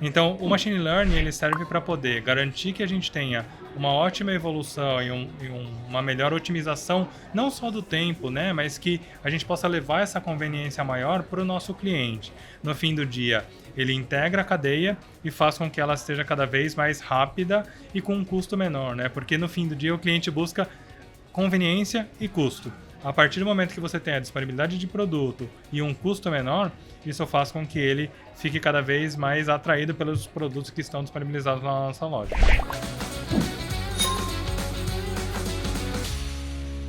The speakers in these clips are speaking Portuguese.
Então, o Machine Learning ele serve para poder garantir que a gente tenha uma ótima evolução uma melhor otimização, não só do tempo, né, mas que a gente possa levar essa conveniência maior para o nosso cliente. No fim do dia, ele integra a cadeia e faz com que ela esteja cada vez mais rápida e com um custo menor, né? Porque no fim do dia o cliente busca conveniência e custo. A partir do momento que você tem a disponibilidade de produto e um custo menor, isso faz com que ele fique cada vez mais atraído pelos produtos que estão disponibilizados na nossa loja.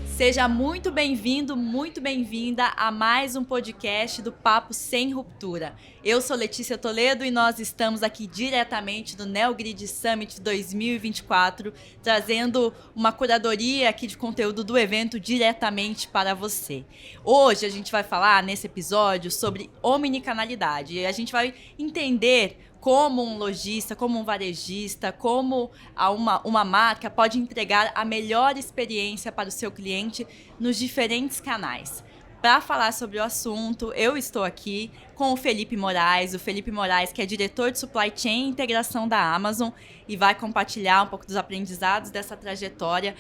Seja muito bem-vindo, muito bem-vinda a mais um podcast do Papo Sem Ruptura. Eu sou Letícia Toledo e nós estamos aqui diretamente do NeoGrid Summit 2024, trazendo uma curadoria aqui de conteúdo do evento diretamente para você. Hoje a gente vai falar nesse episódio sobre omnicanalidade e a gente vai entender como um lojista, como um varejista, como uma marca pode entregar a melhor experiência para o seu cliente nos diferentes canais. Para falar sobre o assunto, eu estou aqui com o Felipe Moraes, que é diretor de Supply Chain e Integração da Amazon e vai compartilhar um pouco dos aprendizados dessa trajetória.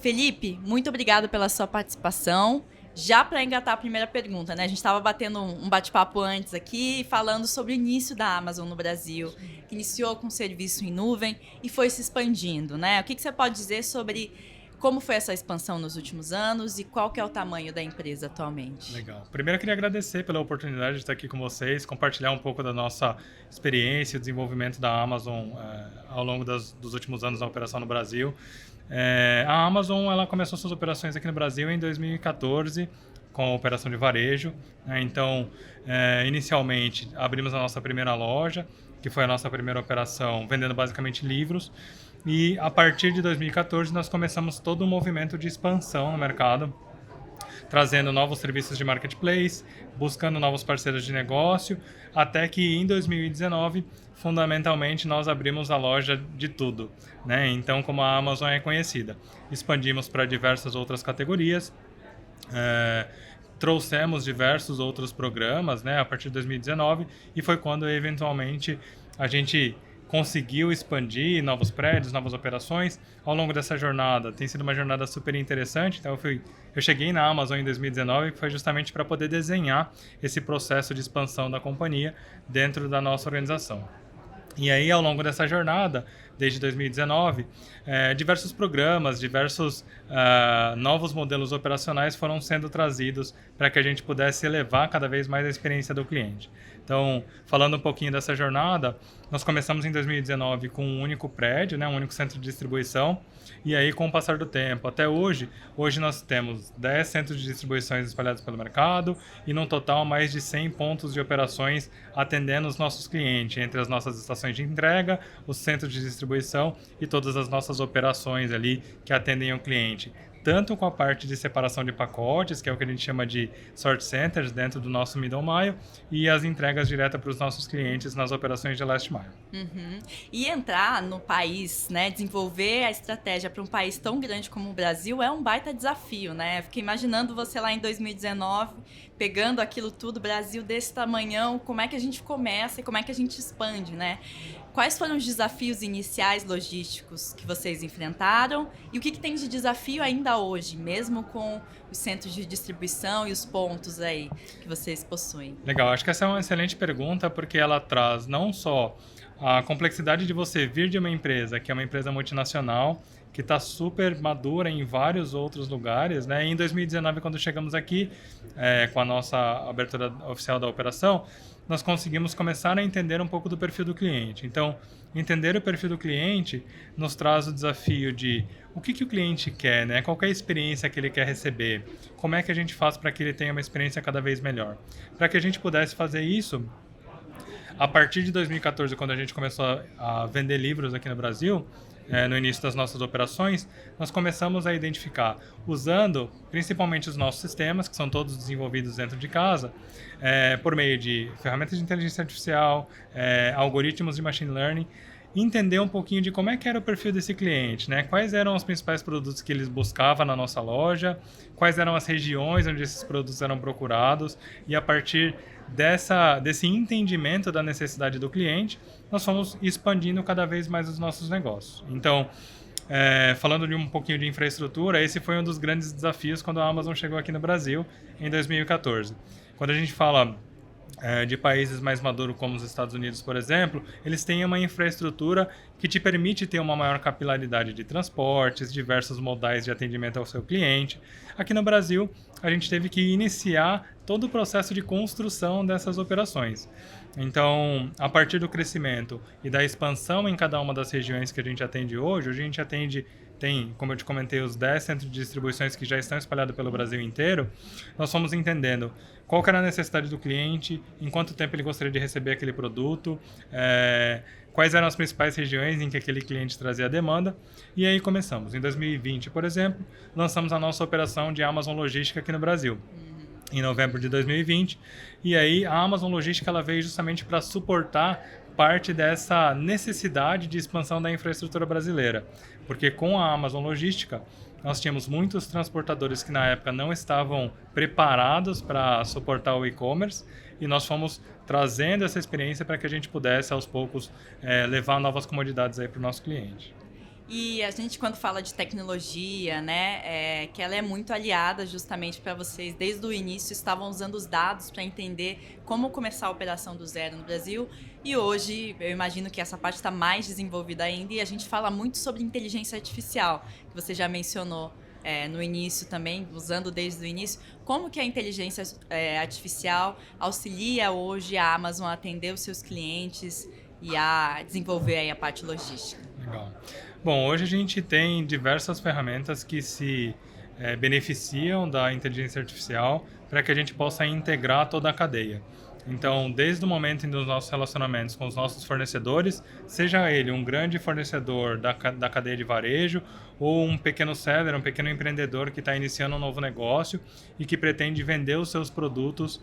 Felipe, muito obrigado pela sua participação. Já para engatar a primeira pergunta, né? A gente estava batendo um bate-papo antes aqui, falando sobre o início da Amazon no Brasil, que iniciou com serviço em nuvem e foi se expandindo, né? O que você pode dizer sobre como foi essa expansão nos últimos anos e qual que é o tamanho da empresa atualmente? Legal. Primeiro eu queria agradecer pela oportunidade de estar aqui com vocês, compartilhar um pouco da nossa experiência e desenvolvimento da Amazon ao longo dos últimos anos da operação no Brasil. A Amazon ela começou suas operações aqui no Brasil em 2014 com a operação de varejo, né? Então, inicialmente abrimos a nossa primeira loja, que foi a nossa primeira operação vendendo basicamente livros, e a partir de 2014 nós começamos todo um movimento de expansão no mercado, trazendo novos serviços de marketplace, buscando novos parceiros de negócio, até que em 2019, fundamentalmente, nós abrimos a loja de tudo, né? Então, como a Amazon é conhecida, expandimos para diversas outras categorias, trouxemos diversos outros programas, né, a partir de 2019, e foi quando, eventualmente, a gente conseguiu expandir novos prédios, novas operações. Ao longo dessa jornada, tem sido uma jornada super interessante. Então, eu cheguei na Amazon em 2019, que foi justamente para poder desenhar esse processo de expansão da companhia dentro da nossa organização. E aí, ao longo dessa jornada, desde 2019, diversos programas, diversos novos modelos operacionais foram sendo trazidos para que a gente pudesse elevar cada vez mais a experiência do cliente. Então, falando um pouquinho dessa jornada, nós começamos em 2019 com um único prédio, né, um único centro de distribuição, e aí, com o passar do tempo, até hoje nós temos 10 centros de distribuições espalhados pelo mercado e, no total, mais de 100 pontos de operações atendendo os nossos clientes, entre as nossas estações de entrega, os centros de distribuição e todas as nossas operações ali que atendem o cliente. Tanto com a parte de separação de pacotes, que é o que a gente chama de sort centers dentro do nosso middle mile, e as entregas diretas para os nossos clientes nas operações de last mile. Uhum. E entrar no país, né, desenvolver a estratégia para um país tão grande como o Brasil é um baita desafio, né? Fiquei imaginando você lá em 2019, pegando aquilo tudo, Brasil desse tamanhão, como é que a gente começa e como é que a gente expande, né? Quais foram os desafios iniciais logísticos que vocês enfrentaram e o que tem de desafio ainda hoje, mesmo com os centros de distribuição e os pontos aí que vocês possuem? Legal, acho que essa é uma excelente pergunta porque ela traz não só a complexidade de você vir de uma empresa que é uma empresa multinacional, que está super madura em vários outros lugares, né? E em 2019, quando chegamos aqui, com a nossa abertura oficial da operação, nós conseguimos começar a entender um pouco do perfil do cliente. Então, entender o perfil do cliente nos traz o desafio de o que o cliente quer, né? Qual é a experiência que ele quer receber, como é que a gente faz para que ele tenha uma experiência cada vez melhor. Para que a gente pudesse fazer isso, a partir de 2014, quando a gente começou a vender livros aqui no Brasil, no início das nossas operações, nós começamos a identificar, usando principalmente os nossos sistemas, que são todos desenvolvidos dentro de casa, por meio de ferramentas de inteligência artificial, algoritmos de machine learning, entender um pouquinho de como é que era o perfil desse cliente, né? Quais eram os principais produtos que eles buscavam na nossa loja, quais eram as regiões onde esses produtos eram procurados, e a partir desse entendimento da necessidade do cliente, nós fomos expandindo cada vez mais os nossos negócios. Então, falando de um pouquinho de infraestrutura, esse foi um dos grandes desafios quando a Amazon chegou aqui no Brasil em 2014. Quando a gente fala de países mais maduros como os Estados Unidos, por exemplo, eles têm uma infraestrutura que te permite ter uma maior capilaridade de transportes, diversos modais de atendimento ao seu cliente. Aqui no Brasil, a gente teve que iniciar todo o processo de construção dessas operações. Então, a partir do crescimento e da expansão em cada uma das regiões que a gente atende hoje, a gente tem, como eu te comentei, os 10 centros de distribuições que já estão espalhados pelo Brasil inteiro. Nós fomos entendendo qual que era a necessidade do cliente, em quanto tempo ele gostaria de receber aquele produto, quais eram as principais regiões em que aquele cliente trazia a demanda, e aí começamos. Em 2020, por exemplo, lançamos a nossa operação de Amazon Logística aqui no Brasil, em novembro de 2020, e aí a Amazon Logística ela veio justamente para suportar parte dessa necessidade de expansão da infraestrutura brasileira, porque com a Amazon Logística nós tínhamos muitos transportadores que na época não estavam preparados para suportar o e-commerce, e nós fomos trazendo essa experiência para que a gente pudesse aos poucos levar novas comodidades aí para o nosso cliente. E a gente, quando fala de tecnologia, né, que ela é muito aliada justamente para vocês, desde o início estavam usando os dados para entender como começar a operação do zero no Brasil, e hoje eu imagino que essa parte está mais desenvolvida ainda, e a gente fala muito sobre inteligência artificial, que você já mencionou no início também, usando desde o início. Como que a inteligência artificial auxilia hoje a Amazon a atender os seus clientes e a desenvolver aí a parte logística? Legal. Bom, hoje a gente tem diversas ferramentas que se beneficiam da inteligência artificial para que a gente possa integrar toda a cadeia. Então, desde o momento dos nossos relacionamentos com os nossos fornecedores, seja ele um grande fornecedor da cadeia de varejo ou um pequeno seller, um pequeno empreendedor que está iniciando um novo negócio e que pretende vender os seus produtos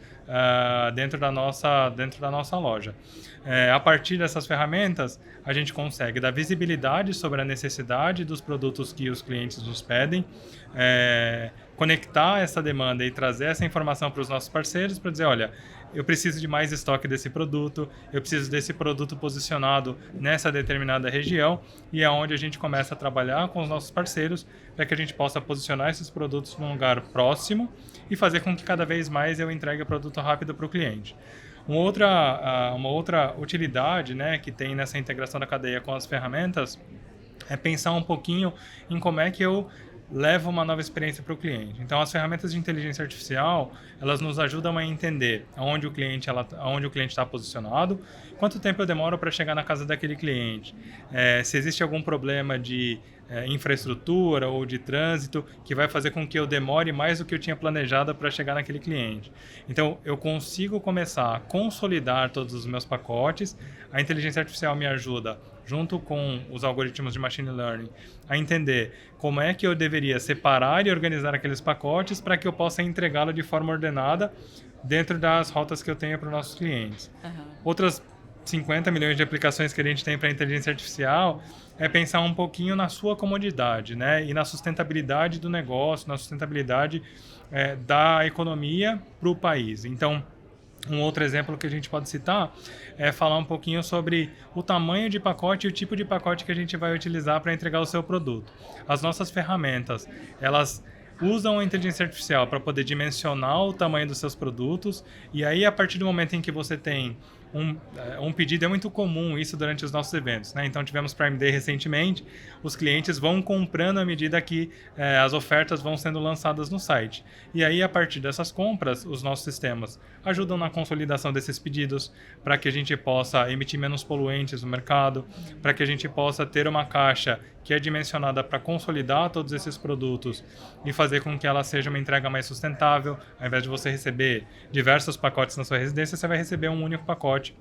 dentro da nossa loja. A partir dessas ferramentas, a gente consegue dar visibilidade sobre a necessidade dos produtos que os clientes nos pedem, conectar essa demanda e trazer essa informação para os nossos parceiros para dizer, olha, eu preciso de mais estoque desse produto, eu preciso desse produto posicionado nessa determinada região, e é onde a gente começa a trabalhar com os nossos parceiros para que a gente possa posicionar esses produtos num lugar próximo e fazer com que cada vez mais eu entregue o produto rápido para o cliente. Uma outra utilidade, né, que tem nessa integração da cadeia com as ferramentas é pensar um pouquinho em como é que eu levo uma nova experiência para o cliente. Então, as ferramentas de inteligência artificial, elas nos ajudam a entender aonde o cliente está posicionado, quanto tempo eu demoro para chegar na casa daquele cliente, se existe algum problema de infraestrutura ou de trânsito que vai fazer com que eu demore mais do que eu tinha planejado para chegar naquele cliente. Então, eu consigo começar a consolidar todos os meus pacotes. A inteligência artificial me ajuda, junto com os algoritmos de machine learning, a entender como é que eu deveria separar e organizar aqueles pacotes para que eu possa entregá-lo de forma ordenada dentro das rotas que eu tenho para os nossos clientes. Uhum. Outras 50 milhões de aplicações que a gente tem para a inteligência artificial é pensar um pouquinho na sua comodidade, né? E na sustentabilidade do negócio, na sustentabilidade da economia para o país. Então, um outro exemplo que a gente pode citar é falar um pouquinho sobre o tamanho de pacote e o tipo de pacote que a gente vai utilizar para entregar o seu produto. As nossas ferramentas, elas usam a inteligência artificial para poder dimensionar o tamanho dos seus produtos, e aí a partir do momento em que você tem um pedido, é muito comum isso durante os nossos eventos, né? Então tivemos Prime Day recentemente, os clientes vão comprando à medida que as ofertas vão sendo lançadas no site. E aí, a partir dessas compras, os nossos sistemas ajudam na consolidação desses pedidos para que a gente possa emitir menos poluentes no mercado, para que a gente possa ter uma caixa que é dimensionada para consolidar todos esses produtos e fazer com que ela seja uma entrega mais sustentável. Ao invés de você receber diversos pacotes na sua residência, você vai receber um único pacote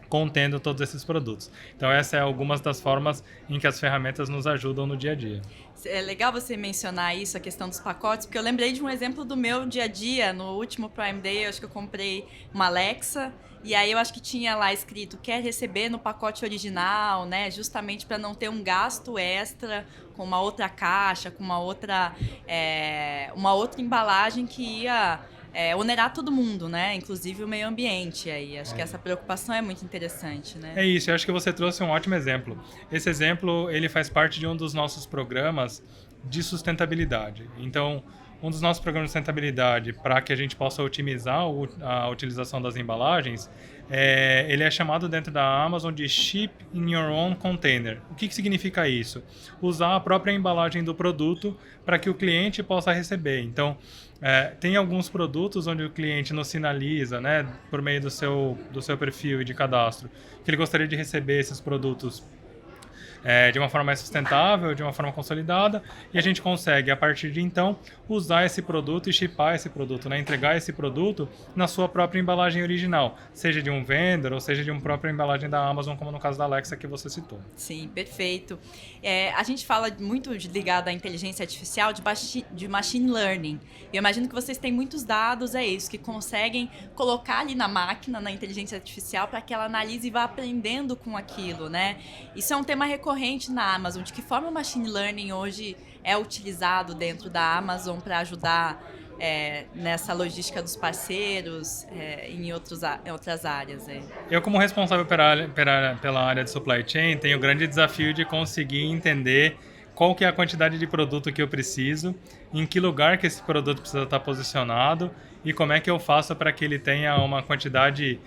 contendo todos esses produtos. Então, essa é algumas das formas em que as ferramentas nos ajudam no dia a dia. É legal você mencionar isso, a questão dos pacotes, porque eu lembrei de um exemplo do meu dia a dia. No último Prime Day, eu acho que eu comprei uma Alexa, e aí eu acho que tinha lá escrito, quer receber no pacote original, né? Justamente para não ter um gasto extra com uma outra caixa, com uma outra embalagem que ia onerar todo mundo, né? Inclusive o meio ambiente. Aí acho que essa preocupação é muito interessante, né? É isso, eu acho que você trouxe um ótimo exemplo. Esse exemplo, ele faz parte de um dos nossos programas de sustentabilidade. Então, um dos nossos programas de sustentabilidade, para que a gente possa otimizar a utilização das embalagens, ele é chamado dentro da Amazon de Ship in Your Own Container. O que significa isso? Usar a própria embalagem do produto para que o cliente possa receber. Então, tem alguns produtos onde o cliente nos sinaliza, né, por meio do seu perfil e de cadastro, que ele gostaria de receber esses produtos de uma forma mais sustentável, de uma forma consolidada, e a gente consegue, a partir de então, usar esse produto e shippar esse produto, né? Entregar esse produto na sua própria embalagem original, seja de um vendor ou seja de uma própria embalagem da Amazon, como no caso da Alexa que você citou. Sim, perfeito. A gente fala muito ligado à inteligência artificial, de machine learning. Eu imagino que vocês têm muitos dados, é isso, que conseguem colocar ali na máquina, na inteligência artificial, para que ela analise e vá aprendendo com aquilo, né? Isso é um tema recorrente na Amazon. De que forma o machine learning hoje é utilizado dentro da Amazon para ajudar nessa logística dos parceiros em outras áreas? Eu, como responsável pela área de supply chain, tenho o grande desafio de conseguir entender qual que é a quantidade de produto que eu preciso, em que lugar que esse produto precisa estar posicionado e como é que eu faço para que ele tenha uma quantidade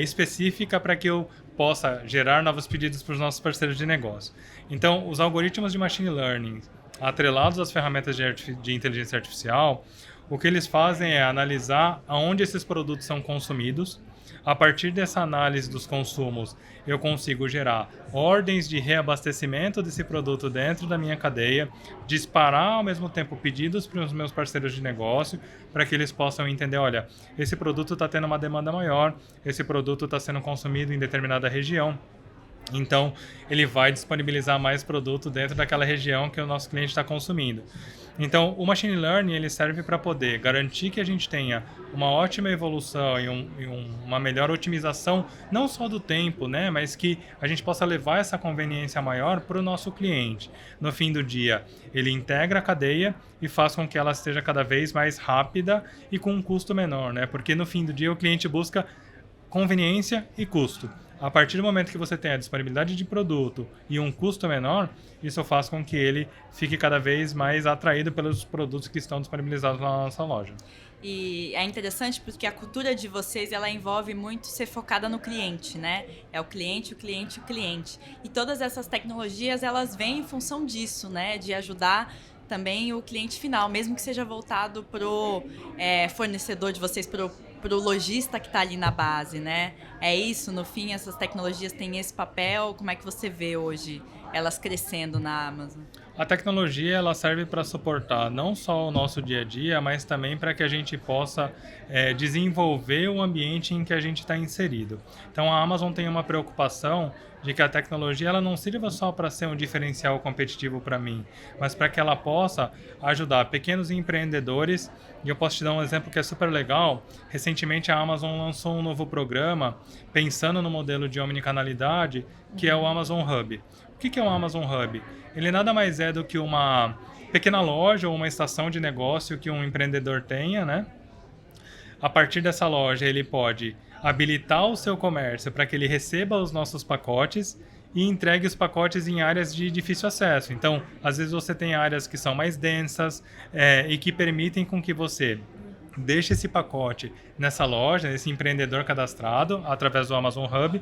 específica para que eu possa gerar novos pedidos para os nossos parceiros de negócio. Então, os algoritmos de machine learning atrelados às ferramentas de inteligência artificial, o que eles fazem é analisar aonde esses produtos são consumidos. A partir dessa análise dos consumos, eu consigo gerar ordens de reabastecimento desse produto dentro da minha cadeia, disparar ao mesmo tempo pedidos para os meus parceiros de negócio, para que eles possam entender, olha, esse produto está tendo uma demanda maior, esse produto está sendo consumido em determinada região. Então, ele vai disponibilizar mais produto dentro daquela região que o nosso cliente está consumindo. Então, o Machine Learning ele serve para poder garantir que a gente tenha uma ótima evolução e uma melhor otimização, não só do tempo, né, mas que a gente possa levar essa conveniência maior para o nosso cliente. No fim do dia, ele integra a cadeia e faz com que ela esteja cada vez mais rápida e com um custo menor, né? Porque no fim do dia o cliente busca conveniência e custo. A partir do momento que você tem a disponibilidade de produto e um custo menor, isso faz com que ele fique cada vez mais atraído pelos produtos que estão disponibilizados na nossa loja. E é interessante porque a cultura de vocês, ela envolve muito ser focada no cliente, né? É o cliente, o cliente, o cliente. E todas essas tecnologias, elas vêm em função disso, né? De ajudar também o cliente final, mesmo que seja voltado para o fornecedor de vocês, para o lojista que está ali na base, né? É isso, no fim, essas tecnologias têm esse papel. Como é que você vê hoje elas crescendo na Amazon? A tecnologia ela serve para suportar não só o nosso dia a dia, mas também para que a gente possa desenvolver o ambiente em que a gente está inserido. Então a Amazon tem uma preocupação de que a tecnologia ela não sirva só para ser um diferencial competitivo para mim, mas para que ela possa ajudar pequenos empreendedores. E eu posso te dar um exemplo que é super legal. Recentemente a Amazon lançou um novo programa pensando no modelo de omnicanalidade, que é o Amazon Hub. O que é o Amazon Hub? Ele nada mais é do que uma pequena loja ou uma estação de negócio que um empreendedor tenha, né? A partir dessa loja, ele pode habilitar o seu comércio para que ele receba os nossos pacotes e entregue os pacotes em áreas de difícil acesso. Então, às vezes você tem áreas que são mais densas e que permitem com que você deixe esse pacote nessa loja, nesse empreendedor cadastrado, através do Amazon Hub.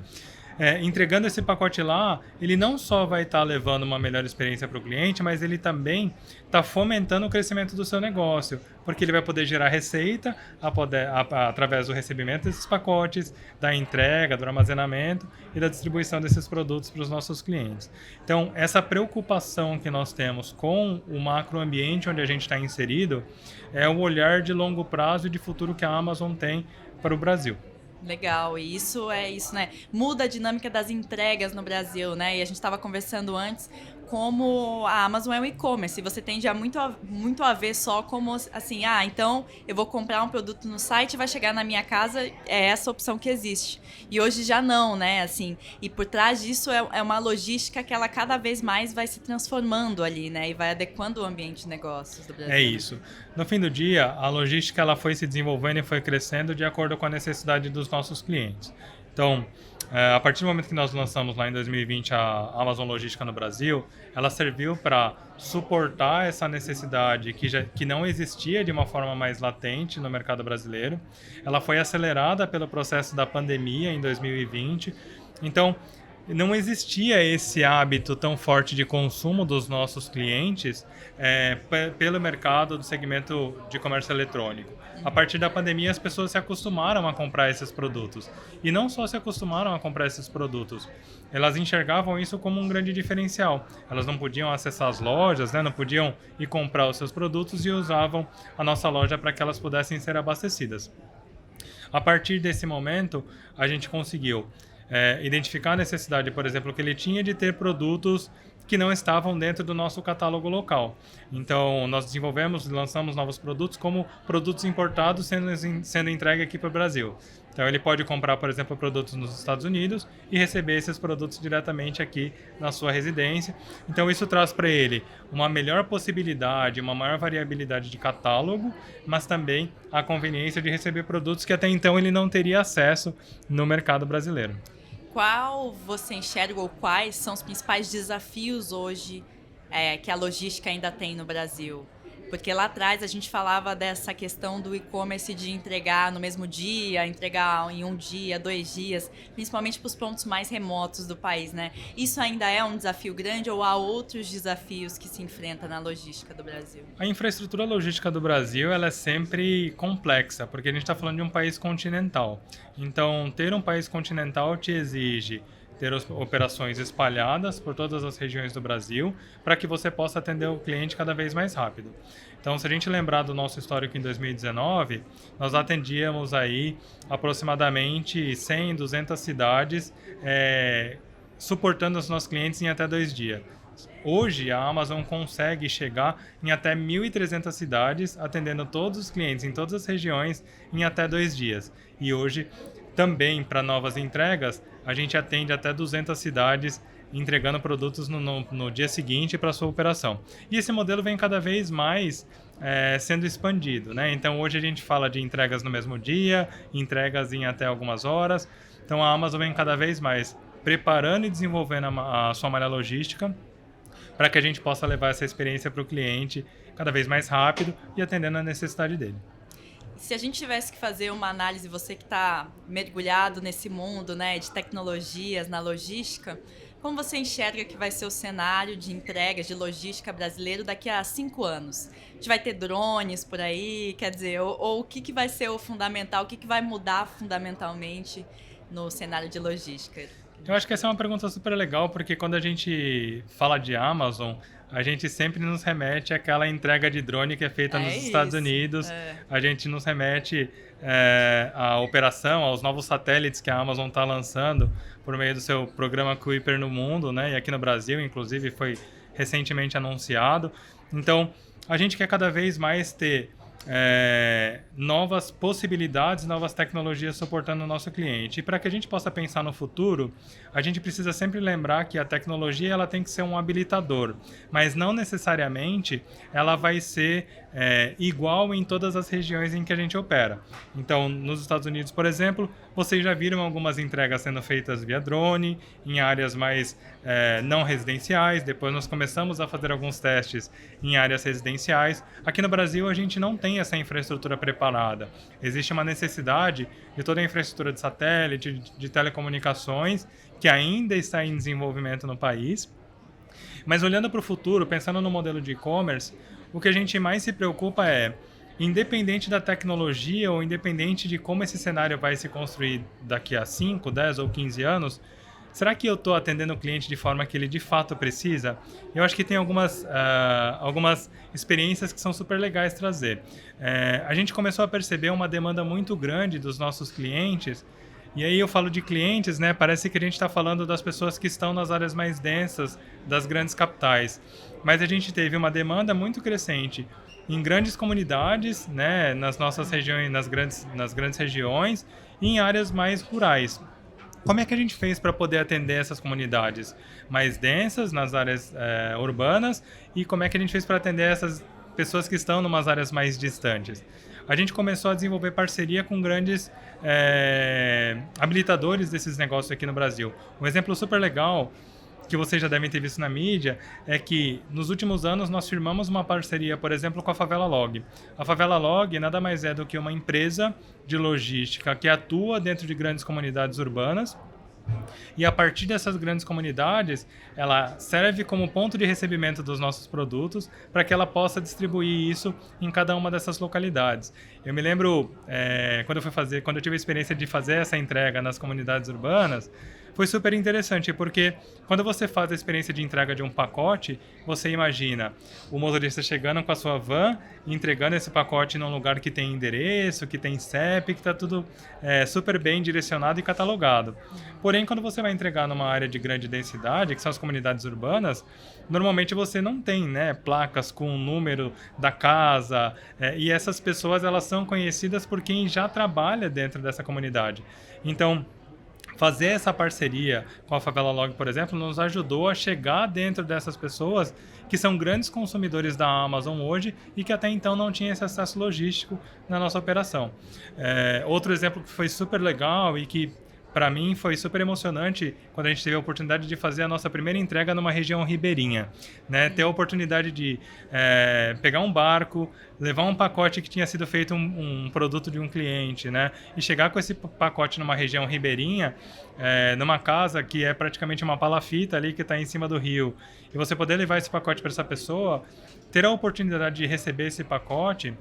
Entregando esse pacote lá, ele não só vai estar levando uma melhor experiência para o cliente, mas ele também está fomentando o crescimento do seu negócio, porque ele vai poder gerar receita através do recebimento desses pacotes, da entrega, do armazenamento e da distribuição desses produtos para os nossos clientes. Então, essa preocupação que nós temos com o macroambiente onde a gente está inserido é o olhar de longo prazo e de futuro que a Amazon tem para o Brasil. Legal, e isso é isso, né? Muda a dinâmica das entregas no Brasil, né? E a gente estava conversando antes como a Amazon é um e-commerce. Você tende a muito a ver só como assim, então eu vou comprar um produto no site e vai chegar na minha casa, é essa opção que existe. E hoje já não, né? Assim, e por trás disso é uma logística que ela cada vez mais vai se transformando ali, né? E vai adequando o ambiente de negócios do Brasil. É isso. No fim do dia, a logística ela foi se desenvolvendo e foi crescendo de acordo com a necessidade dos nossos clientes. Então, a partir do momento que nós lançamos lá em 2020 a Amazon Logística no Brasil, ela serviu para suportar essa necessidade que não existia de uma forma mais latente no mercado brasileiro. Ela foi acelerada pelo processo da pandemia em 2020. Então, não existia esse hábito tão forte de consumo dos nossos clientes pelo mercado do segmento de comércio eletrônico. A partir da pandemia, as pessoas se acostumaram a comprar esses produtos. E não só se acostumaram a comprar esses produtos, elas enxergavam isso como um grande diferencial. Elas não podiam acessar as lojas, né? Não podiam ir comprar os seus produtos e usavam a nossa loja para que elas pudessem ser abastecidas. A partir desse momento, a gente conseguiu identificar a necessidade, por exemplo, que ele tinha de ter produtos que não estavam dentro do nosso catálogo local. Então, nós desenvolvemos e lançamos novos produtos como produtos importados sendo entregue aqui para o Brasil. Então, ele pode comprar, por exemplo, produtos nos Estados Unidos e receber esses produtos diretamente aqui na sua residência. Então, isso traz para ele uma melhor possibilidade, uma maior variabilidade de catálogo, mas também a conveniência de receber produtos que até então ele não teria acesso no mercado brasileiro. Qual você enxerga ou quais são os principais desafios hoje que a logística ainda tem no Brasil? Porque lá atrás a gente falava dessa questão do e-commerce de entregar no mesmo dia, entregar em 1 dia, 2 dias, principalmente para os pontos mais remotos do país, né? Isso ainda é um desafio grande ou há outros desafios que se enfrentam na logística do Brasil? A infraestrutura logística do Brasil ela é sempre complexa, porque a gente está falando de um país continental. Então, ter um país continental te exige ter operações espalhadas por todas as regiões do Brasil, para que você possa atender o cliente cada vez mais rápido. Então, se a gente lembrar do nosso histórico em 2019, nós atendíamos aí aproximadamente 100, 200 cidades, suportando os nossos clientes em até 2 dias. Hoje, a Amazon consegue chegar em até 1.300 cidades, atendendo todos os clientes em todas as regiões em até 2 dias. E hoje, também para novas entregas, a gente atende até 200 cidades entregando produtos no dia seguinte para a sua operação. E esse modelo vem cada vez mais sendo expandido, né? Então, hoje a gente fala de entregas no mesmo dia, entregas em até algumas horas. Então, a Amazon vem cada vez mais preparando e desenvolvendo a sua malha logística para que a gente possa levar essa experiência para o cliente cada vez mais rápido e atendendo a necessidade dele. Se a gente tivesse que fazer uma análise, você que está mergulhado nesse mundo, né, de tecnologias, na logística, como você enxerga que vai ser o cenário de entregas de logística brasileiro daqui a 5 anos? A gente vai ter drones por aí, quer dizer, ou o que vai ser o fundamental, o que vai mudar fundamentalmente no cenário de logística? Eu acho que essa é uma pergunta super legal, porque quando a gente fala de Amazon, a gente sempre nos remete àquela entrega de drone que é feita nos Estados Unidos. A gente nos remete à operação, aos novos satélites que a Amazon está lançando por meio do seu programa Kuiper no mundo, né? E aqui no Brasil, inclusive, foi recentemente anunciado. Então, a gente quer cada vez mais ter novas possibilidades, novas tecnologias suportando o nosso cliente. E para que a gente possa pensar no futuro, a gente precisa sempre lembrar que a tecnologia ela tem que ser um habilitador, mas não necessariamente ela vai ser igual em todas as regiões em que a gente opera. Então, nos Estados Unidos, por exemplo, vocês já viram algumas entregas sendo feitas via drone, em áreas mais não residenciais. Depois nós começamos a fazer alguns testes em áreas residenciais. Aqui no Brasil, a gente não tem essa infraestrutura preparada. Existe uma necessidade de toda a infraestrutura de satélite, de telecomunicações, que ainda está em desenvolvimento no país. Mas olhando para o futuro, pensando no modelo de e-commerce, o que a gente mais se preocupa independente da tecnologia ou independente de como esse cenário vai se construir daqui a 5, 10 ou 15 anos, será que eu estou atendendo o cliente de forma que ele de fato precisa? Eu acho que tem algumas experiências que são super legais trazer. A gente começou a perceber uma demanda muito grande dos nossos clientes E aí eu falo de clientes, né? Parece que a gente está falando das pessoas que estão nas áreas mais densas das grandes capitais. Mas a gente teve uma demanda muito crescente em grandes comunidades, né? Nas nossas regiões, nas grandes regiões e em áreas mais rurais. Como é que a gente fez para poder atender essas comunidades mais densas, nas áreas urbanas, e como é que a gente fez para atender essas pessoas que estão em umas áreas mais distantes? A gente começou a desenvolver parceria com grandes habilitadores desses negócios aqui no Brasil. Um exemplo super legal, que vocês já devem ter visto na mídia, é que nos últimos anos nós firmamos uma parceria, por exemplo, com a Favela Log. A Favela Log nada mais é do que uma empresa de logística que atua dentro de grandes comunidades urbanas. E a partir dessas grandes comunidades, ela serve como ponto de recebimento dos nossos produtos para que ela possa distribuir isso em cada uma dessas localidades. Eu me lembro, quando eu tive a experiência de fazer essa entrega nas comunidades urbanas, foi super interessante, porque quando você faz a experiência de entrega de um pacote, você imagina o motorista chegando com a sua van, entregando esse pacote num lugar que tem endereço, que tem CEP, que está tudo super bem direcionado e catalogado. Porém, quando você vai entregar numa área de grande densidade, que são as comunidades urbanas, normalmente você não tem, né, placas com o número da casa, e essas pessoas elas são conhecidas por quem já trabalha dentro dessa comunidade. Então, fazer essa parceria com a Favela Log, por exemplo, nos ajudou a chegar dentro dessas pessoas que são grandes consumidores da Amazon hoje e que até então não tinham esse acesso logístico na nossa operação. Outro exemplo que foi super legal e que para mim foi super emocionante quando a gente teve a oportunidade de fazer a nossa primeira entrega numa região ribeirinha, né? Ter a oportunidade de pegar um barco, levar um pacote que tinha sido feito um produto de um cliente, né? E chegar com esse pacote numa região ribeirinha, numa casa que é praticamente uma palafita ali que está em cima do rio, e você poder levar esse pacote para essa pessoa, ter a oportunidade de receber esse pacote,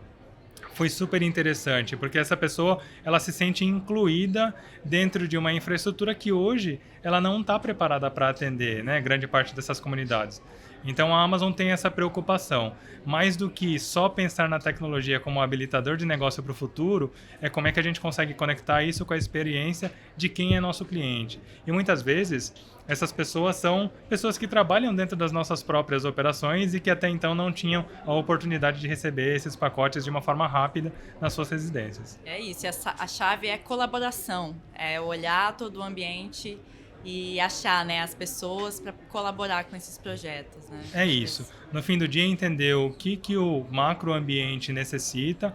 foi super interessante, porque essa pessoa ela se sente incluída dentro de uma infraestrutura que hoje ela não está preparada para atender, né, grande parte dessas comunidades. Então a Amazon tem essa preocupação. Mais do que só pensar na tecnologia como um habilitador de negócio para o futuro, é como é que a gente consegue conectar isso com a experiência de quem é nosso cliente. E muitas vezes essas pessoas são pessoas que trabalham dentro das nossas próprias operações e que até então não tinham a oportunidade de receber esses pacotes de uma forma rápida nas suas residências. É isso, a chave é colaboração, é olhar todo o ambiente e achar, né, as pessoas para colaborar com esses projetos, né? É isso. No fim do dia, entender o que o macroambiente necessita,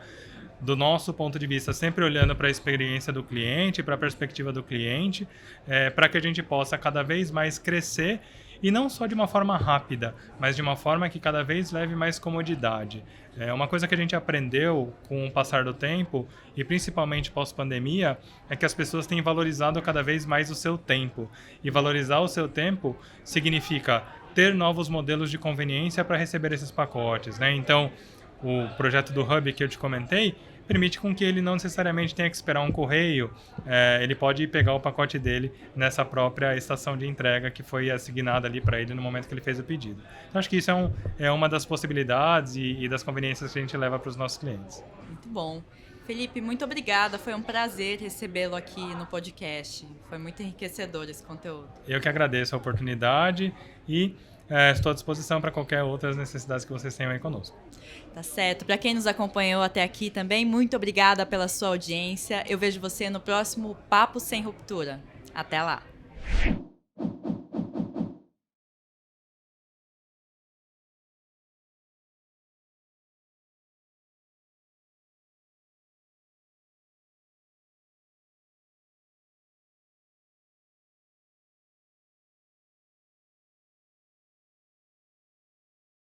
do nosso ponto de vista, sempre olhando para a experiência do cliente, para a perspectiva do cliente, para que a gente possa cada vez mais crescer, e não só de uma forma rápida, mas de uma forma que cada vez leve mais comodidade. Uma coisa que a gente aprendeu com o passar do tempo, e principalmente pós-pandemia, é que as pessoas têm valorizado cada vez mais o seu tempo. E valorizar o seu tempo significa ter novos modelos de conveniência para receber esses pacotes, né? Então, o projeto do Hub que eu te comentei permite com que ele não necessariamente tenha que esperar um correio, ele pode ir pegar o pacote dele nessa própria estação de entrega que foi assignada ali para ele no momento que ele fez o pedido. Então, acho que isso é uma das possibilidades e das conveniências que a gente leva para os nossos clientes. Muito bom. Felipe, muito obrigada. Foi um prazer recebê-lo aqui no podcast. Foi muito enriquecedor esse conteúdo. Eu que agradeço a oportunidade e estou à disposição para qualquer outras necessidades que vocês tenham aí conosco. Tá certo. Para quem nos acompanhou até aqui também, muito obrigada pela sua audiência. Eu vejo você no próximo Papo Sem Ruptura. Até lá.